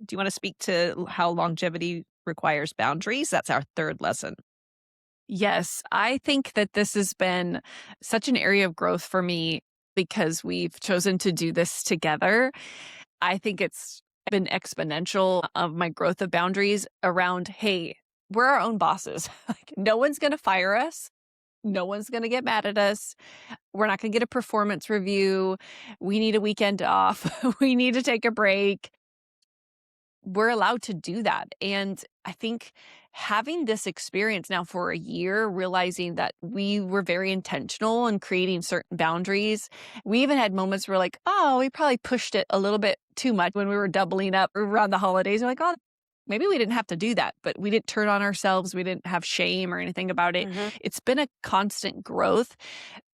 Do you want to speak to how longevity requires boundaries? That's our third lesson. Yes, I think that this has been such an area of growth for me because we've chosen to do this together. I think it's been exponential of my growth of boundaries around, hey, we're our own bosses. Like, no one's going to fire us. No one's going to get mad at us. We're not going to get a performance review. We need a weekend off. We need to take a break. We're allowed to do that. And I think having this experience now for a year, realizing that we were very intentional in creating certain boundaries. We even had moments where like, oh, we probably pushed it a little bit too much when we were doubling up around the holidays. We're like, oh, maybe we didn't have to do that, but we didn't turn on ourselves. We didn't have shame or anything about it. Mhm. It's been a constant growth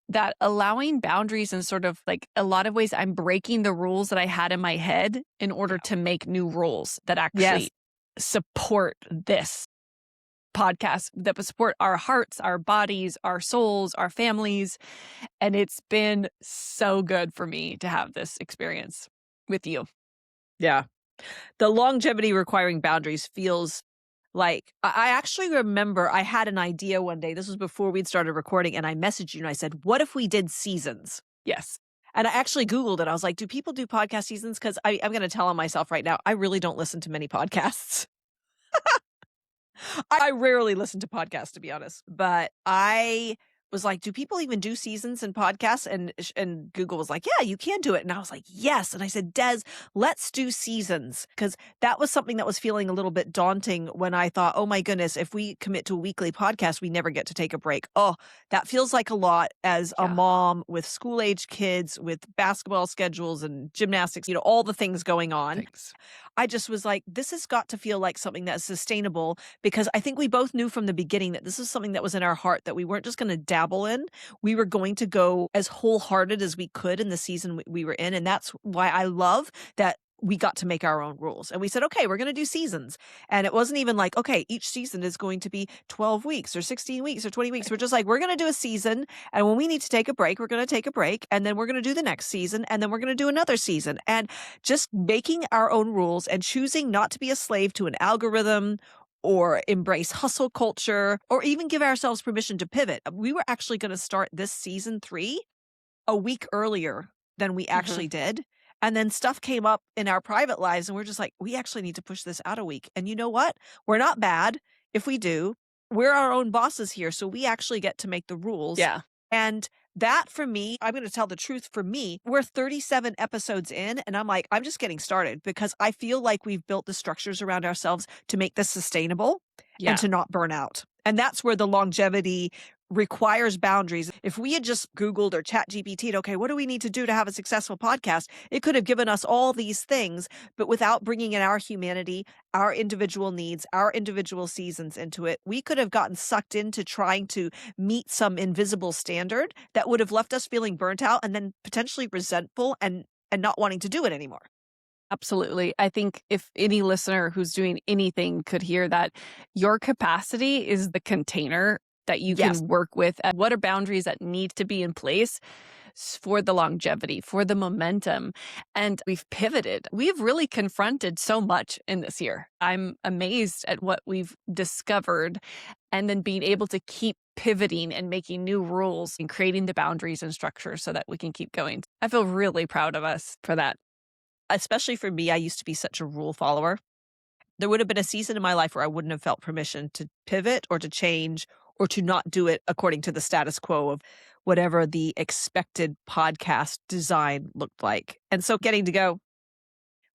that allowing boundaries in sort of like a lot of ways, I'm breaking the rules that I had in my head in order to make new rules that Yes. actually support this podcast, that would support our hearts, our bodies, our souls, our families. And it's been so good for me to have this experience with you. Yeah. The longevity requiring boundaries feels like I actually remember I had an idea one day. This was before we'd started recording, and I messaged you and I said, "What if we did seasons?" Yes. And I actually Googled it. I was like, "Do people do podcast seasons?" Because I'm going to tell on myself right now. I really don't listen to many podcasts. I rarely listen to podcasts, to be honest, but I was like, "Do people even do seasons in podcasts?" And Google was like, "Yeah, you can do it." And I was like, "Yes." And I said, "Des, let's do seasons," because that was something that was feeling a little bit daunting when I thought, "Oh my goodness, if we commit to a weekly podcast, we never get to take a break." Oh, that feels like a lot as a Yeah. mom with school-age kids, with basketball schedules and gymnastics, all the things going on. Thanks. I just was like, "This has got to feel like something that's sustainable," because I think we both knew from the beginning that this is something that was in our heart that we weren't just gonna dabble in. We were going to go as wholehearted as we could in the season we were in, and that's why I love that we got to make our own rules. And we said, "Okay, we're gonna do seasons." And it wasn't even like, "Okay, each season is going to be 12 weeks or 16 weeks or 20 weeks." We're just like, "We're gonna do a season, and when we need to take a break, we're gonna take a break, and then we're gonna do the next season, and then we're gonna do another season." And just making our own rules and choosing not to be a slave to an algorithm or embrace hustle culture or even give ourselves permission to pivot. We were actually going to start this season 3 a week earlier than we Mhm. actually did. And then stuff came up in our private lives and we're just like, we actually need to push this out a week. And you know what? We're not bad if we do. We're our own bosses here, so we actually get to make the rules. Yeah. And that for me, I'm going to tell the truth for me, we're 37 episodes in and I'm like, I'm just getting started because I feel like we've built the structures around ourselves to make this sustainable and Yeah. to not burn out. And that's where the longevity requires boundaries. If we had just Googled or chat GPT'd, okay, what do we need to do to have a successful podcast? It could have given us all these things, but without bringing in our humanity, our individual needs, our individual seasons into it, we could have gotten sucked into trying to meet some invisible standard that would have left us feeling burnt out and then potentially resentful and not wanting to do it anymore. Absolutely. I think if any listener who's doing anything could hear that, your capacity is the container that you Yes. can work with. What are boundaries that need to be in place for the longevity, for the momentum? And we've pivoted. We've really confronted so much in this year. I'm amazed at what we've discovered and then being able to keep pivoting and making new rules and creating the boundaries and structure so that we can keep going. I feel really proud of us for that. Especially for me, I used to be such a rule follower. There would have been a season in my life where I wouldn't have felt permission to pivot or to change or to not do it according to the status quo of whatever the expected podcast design looked like. And so getting to go,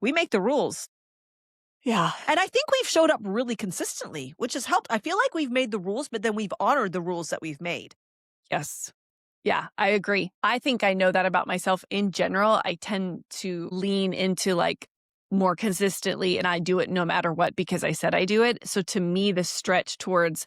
we make the rules. Yeah. And I think we've showed up really consistently, which has helped. I feel like we've made the rules, but then we've honored the rules that we've made. Yes. Yeah, I agree. I think I know that about myself in general. I tend to lean into like more consistently and I do it no matter what because I said I do it. So to me, the stretch towards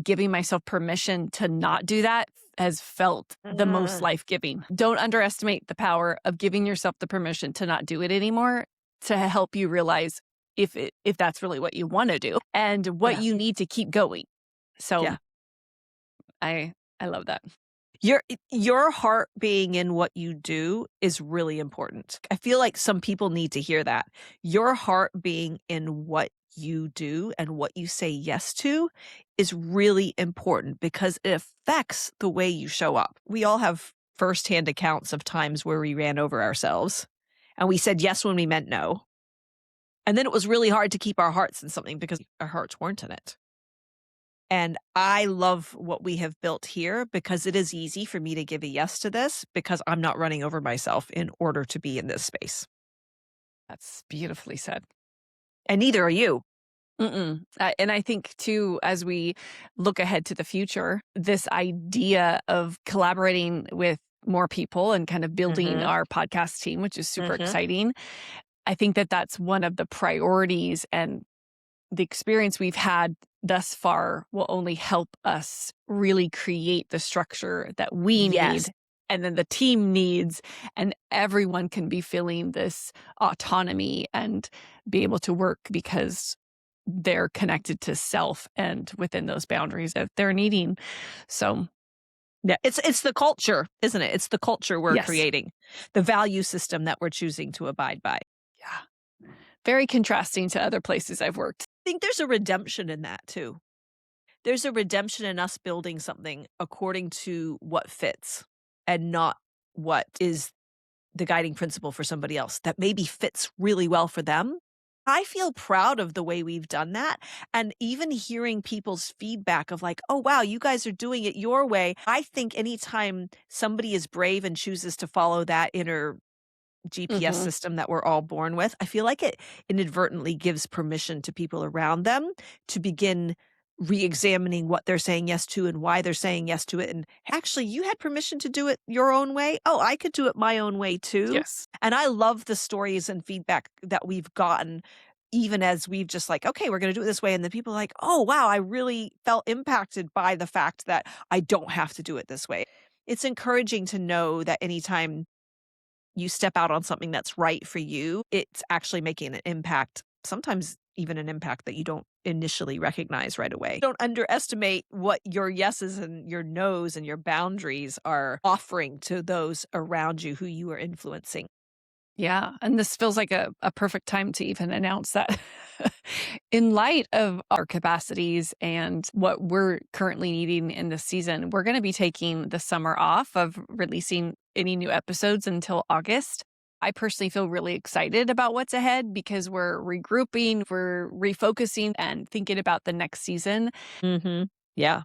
giving myself permission to not do that has felt the most Mm. life-giving. Don't underestimate the power of giving yourself the permission to not do it anymore to help you realize if that's really what you want to do and what Yeah. you need to keep going. So Yeah. I love that. Your heart being in what you do is really important. I feel like some people need to hear that. Your heart being in what you do and what you say yes to is really important because it affects the way you show up. We all have firsthand accounts of times where we ran over ourselves and we said yes when we meant no. And then it was really hard to keep our hearts in something because our hearts weren't in it. And I love what we have built here because it is easy for me to give a yes to this because I'm not running over myself in order to be in this space. That's beautifully said. And neither are you. Mm-mm. And I think too, as we look ahead to the future, this idea of collaborating with more people and kind of building Mhm. our podcast team, which is super Mhm. exciting. I think that that's one of the priorities, and the experience we've had thus far will only help us really create the structure that we Yes. need and then the team needs, and everyone can be feeling this autonomy and be able to work because they're connected to self and within those boundaries that they're needing. So, Yeah, it's the culture, isn't it? It's the culture we're yes. creating, the value system that we're choosing to abide by. Yeah. Very contrasting to other places I've worked. I think there's a redemption in that too. There's a redemption in us building something according to what fits and not what is the guiding principle for somebody else that maybe fits really well for them. I feel proud of the way we've done that. And even hearing people's feedback of like, oh, wow, you guys are doing it your way. I think anytime somebody is brave and chooses to follow that inner GPS Mhm. system that we're all born with, I feel like it inadvertently gives permission to people around them to begin re-examining what they're saying yes to and why they're saying yes to it. And actually, you had permission to do it your own way. Oh, I could do it my own way too. Yes. And I love the stories and feedback that we've gotten, even as we've just like, okay, we're going to do it this way. And the people are like, oh, wow, I really felt impacted by the fact that I don't have to do it this way. It's encouraging to know that anytime you step out on something that's right for you, it's actually making an impact, sometimes even an impact that you don't initially recognize right away. Don't underestimate what your yeses and your nos and your boundaries are offering to those around you who you are influencing. Yeah, and this feels like a perfect time to even announce that in light of our capacities and what we're currently needing in this season, we're going to be taking the summer off of releasing any new episodes until August. I personally feel really excited about what's ahead because we're regrouping, we're refocusing and thinking about the next season. Mhm. Yeah.